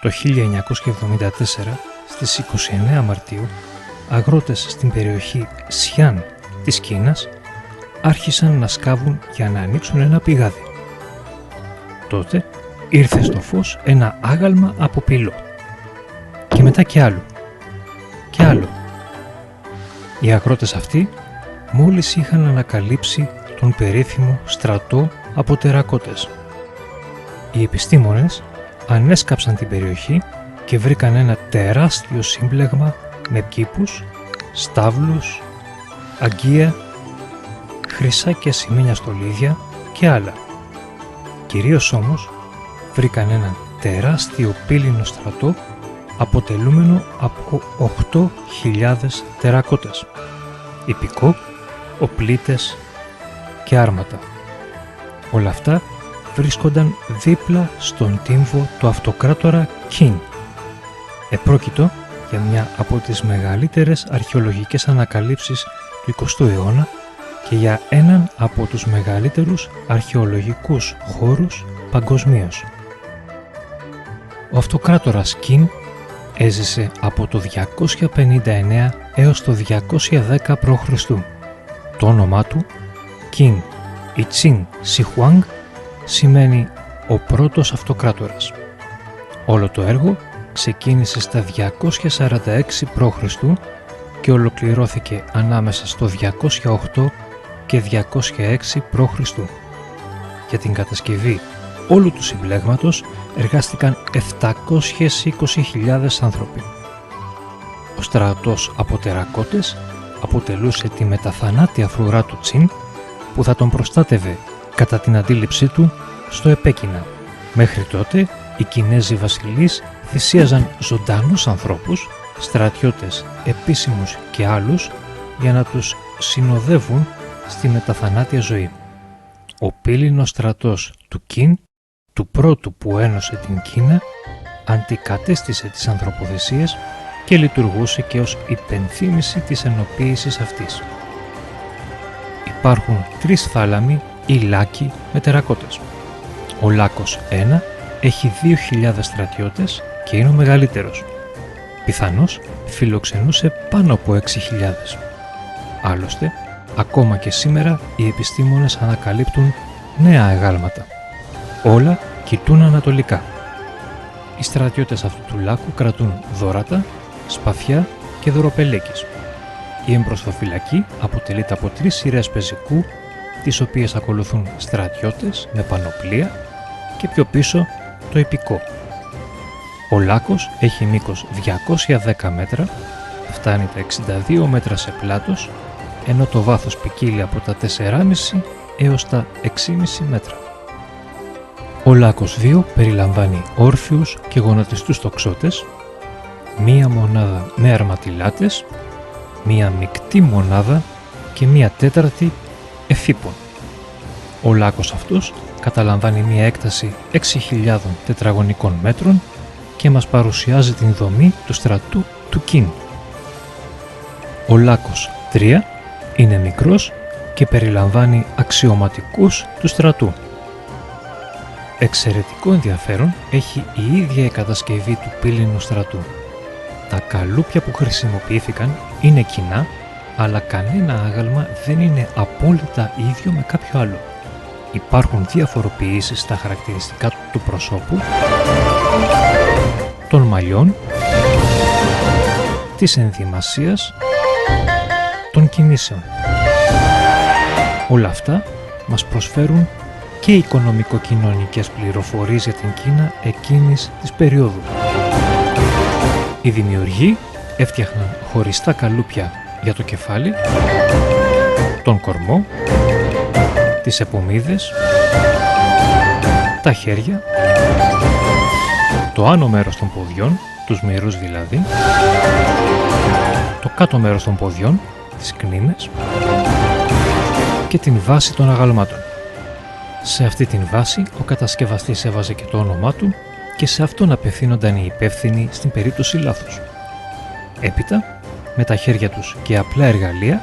Το 1974, στις 29 Μαρτίου, αγρότες στην περιοχή Σιάν της Κίνας άρχισαν να σκάβουν για να ανοίξουν ένα πηγάδι. Τότε ήρθε στο φως ένα άγαλμα από πυλό. Και μετά και άλλο. Και άλλο. Οι αγρότες αυτοί μόλις είχαν ανακαλύψει τον περίφημο στρατό από τερακότες. Οι επιστήμονες ανέσκαψαν την περιοχή και βρήκαν ένα τεράστιο σύμπλεγμα με κήπους, στάβλους, αγκία, χρυσά και ασημένια στολίδια και άλλα. Κυρίως όμως βρήκαν έναν τεράστιο πύληνο στρατό αποτελούμενο από 8.000 τερακότες, ιππικό, οπλίτες και άρματα. Όλα αυτά βρίσκονταν δίπλα στον τύμβο του αυτοκράτορα Qin. Επρόκειτο για μια από τις μεγαλύτερες αρχαιολογικές ανακαλύψεις του 20ου αιώνα και για έναν από τους μεγαλύτερους αρχαιολογικούς χώρους παγκοσμίως. Ο αυτοκράτορας Qin έζησε από το 259 έως το 210 π.Χ. Το όνομά του, Qin ή Qin Shi Huang, σημαίνει ο πρώτος αυτοκράτορας. Όλο το έργο ξεκίνησε στα 246 π.Χ. και ολοκληρώθηκε ανάμεσα στο 208 και 206 π.Χ. Για την κατασκευή όλου του συμπλέγματος εργάστηκαν 720.000 άνθρωποι. Ο στρατός από τερακότες αποτελούσε τη μεταθανάτια φρουρά του Τσιν που θα τον προστάτευε κατά την αντίληψή του στο επέκεινα. Μέχρι τότε οι Κινέζοι βασιλείς θυσίαζαν ζωντανούς ανθρώπους, στρατιώτες, επίσημους και άλλους για να τους συνοδεύουν στη μεταθανάτια ζωή. Ο πύληνος στρατός του Qin, του πρώτου που ένωσε την Κίνα, αντικατέστησε τις ανθρωποθυσίες και λειτουργούσε και ως υπενθύμηση της ενοποίησης αυτής. Υπάρχουν 3 θάλαμοι ή λάκοι με τερακότες. Ο λάκκος 1 έχει 2.000 στρατιώτες και είναι ο μεγαλύτερος. Πιθανώς φιλοξενούσε πάνω από 6.000. Άλλωστε, ακόμα και σήμερα οι επιστήμονες ανακαλύπτουν νέα αγάλματα. Όλα κοιτούν ανατολικά. Οι στρατιώτες αυτού του λάκκου κρατούν δώρατα, σπαθιά και δωροπελέκες. Η εμπροσθοφυλακή αποτελείται από 3 σειρές πεζικού, τις οποίες ακολουθούν στρατιώτες με πανοπλία και πιο πίσω το ιππικό. Ο λάκκος έχει μήκος 210 μέτρα, φτάνει τα 62 μέτρα σε πλάτος, ενώ το βάθος ποικίλει από τα 4,5 έως τα 6,5 μέτρα. Ο λάκκος 2 περιλαμβάνει όρθιους και γονατιστούς τοξότες, μία μονάδα με αρματιλάτες, μία μεικτή μονάδα και μία τέταρτη εφήπων. Ο λάκκος αυτός καταλαμβάνει μία έκταση 6.000 τετραγωνικών μέτρων και μας παρουσιάζει την δομή του στρατού του Qin. Ο λάκκος 3 είναι μικρός και περιλαμβάνει αξιωματικούς του στρατού. Εξαιρετικό ενδιαφέρον έχει η ίδια η κατασκευή του πύληνου στρατού. Τα καλούπια που χρησιμοποιήθηκαν είναι κοινά, αλλά κανένα άγαλμα δεν είναι απόλυτα ίδιο με κάποιο άλλο. Υπάρχουν διαφοροποιήσεις στα χαρακτηριστικά του προσώπου, των μαλλιών, της ενδυμασίας, των κινήσεων. Όλα αυτά μας προσφέρουν και οικονομικο-κοινωνικές πληροφορίες για την Κίνα εκείνης της περίοδου. Οι δημιουργοί έφτιαχναν χωριστά καλούπια για το κεφάλι, τον κορμό, τις επωμίδες, τα χέρια, το άνω μέρος των ποδιών, τους μυρούς δηλαδή, το κάτω μέρος των ποδιών, τις κνήμες και την βάση των αγαλμάτων. Σε αυτή την βάση ο κατασκευαστής έβαζε και το όνομά του και σε αυτόν απευθύνονταν οι υπεύθυνοι στην περίπτωση λάθους. Έπειτα, με τα χέρια τους και απλά εργαλεία,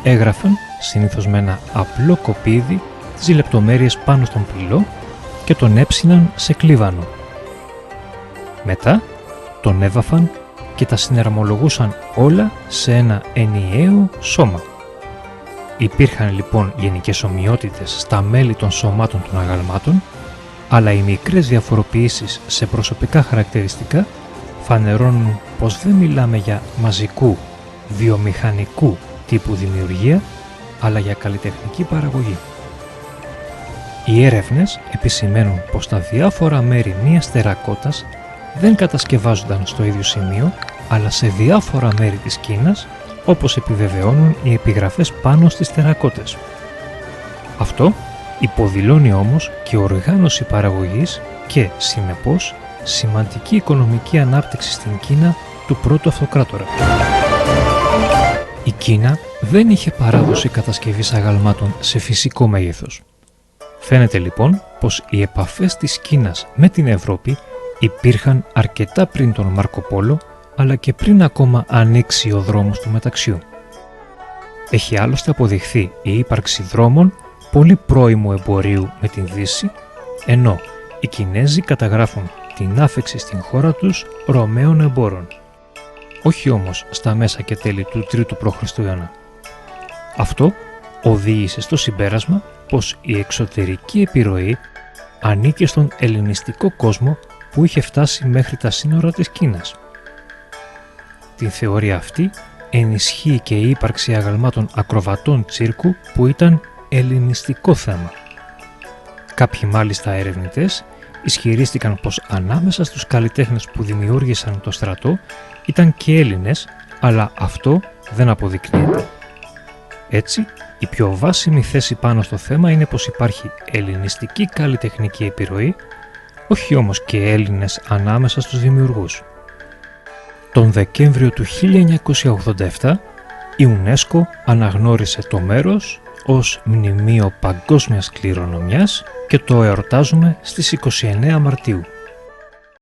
έγραφαν συνήθως με ένα απλό κοπίδι τις λεπτομέρειες πάνω στον πυλό και τον έψιναν σε κλίβανο. Μετά τον έβαφαν και τα συναρμολογούσαν όλα σε ένα ενιαίο σώμα. Υπήρχαν λοιπόν γενικές ομοιότητες στα μέλη των σωμάτων των αγαλμάτων, αλλά οι μικρές διαφοροποιήσεις σε προσωπικά χαρακτηριστικά φανερώνουν πως δεν μιλάμε για μαζικού, βιομηχανικού τύπου δημιουργία, αλλά για καλλιτεχνική παραγωγή. Οι έρευνες επισημαίνουν πως τα διάφορα μέρη μιας τερακότας δεν κατασκευάζονταν στο ίδιο σημείο, αλλά σε διάφορα μέρη της Κίνας, όπως επιβεβαιώνουν οι επιγραφές πάνω στις τερακότες. Αυτό υποδηλώνει όμως και οργάνωση παραγωγής και, συνεπώς, σημαντική οικονομική ανάπτυξη στην Κίνα του πρώτου αυτοκράτορα. Η Κίνα δεν είχε παράδοση κατασκευής αγαλμάτων σε φυσικό μέγεθος. Φαίνεται λοιπόν πως οι επαφές της Κίνας με την Ευρώπη υπήρχαν αρκετά πριν τον Μάρκο Πόλο, αλλά και πριν ακόμα ανοίξει ο δρόμος του μεταξιού. Έχει άλλωστε αποδειχθεί η ύπαρξη δρόμων πολύ πρώιμου εμπορίου με την Δύση, ενώ οι Κινέζοι καταγράφουν την άφεξη στην χώρα τους Ρωμαίων εμπόρων. Όχι όμως στα μέσα και τέλη του 3ου π.Χ. Αυτό οδήγησε στο συμπέρασμα πως η εξωτερική επιρροή ανήκε στον ελληνιστικό κόσμο που είχε φτάσει μέχρι τα σύνορα της Κίνας. Την θεωρία αυτή ενισχύει και η ύπαρξη αγαλμάτων ακροβατών τσίρκου που ήταν ελληνιστικό θέμα. Κάποιοι μάλιστα ερευνητές ισχυρίστηκαν πως ανάμεσα στους καλλιτέχνες που δημιούργησαν το στρατό ήταν και Έλληνες, αλλά αυτό δεν αποδεικνύεται. Έτσι, η πιο βάσιμη θέση πάνω στο θέμα είναι πως υπάρχει ελληνιστική καλλιτεχνική επιρροή, όχι όμως και Έλληνες ανάμεσα στους δημιουργούς. Τον Δεκέμβριο του 1987, η UNESCO αναγνώρισε το μέρος ως Μνημείο Παγκόσμιας Κληρονομιάς και το εορτάζουμε στις 29 Μαρτίου.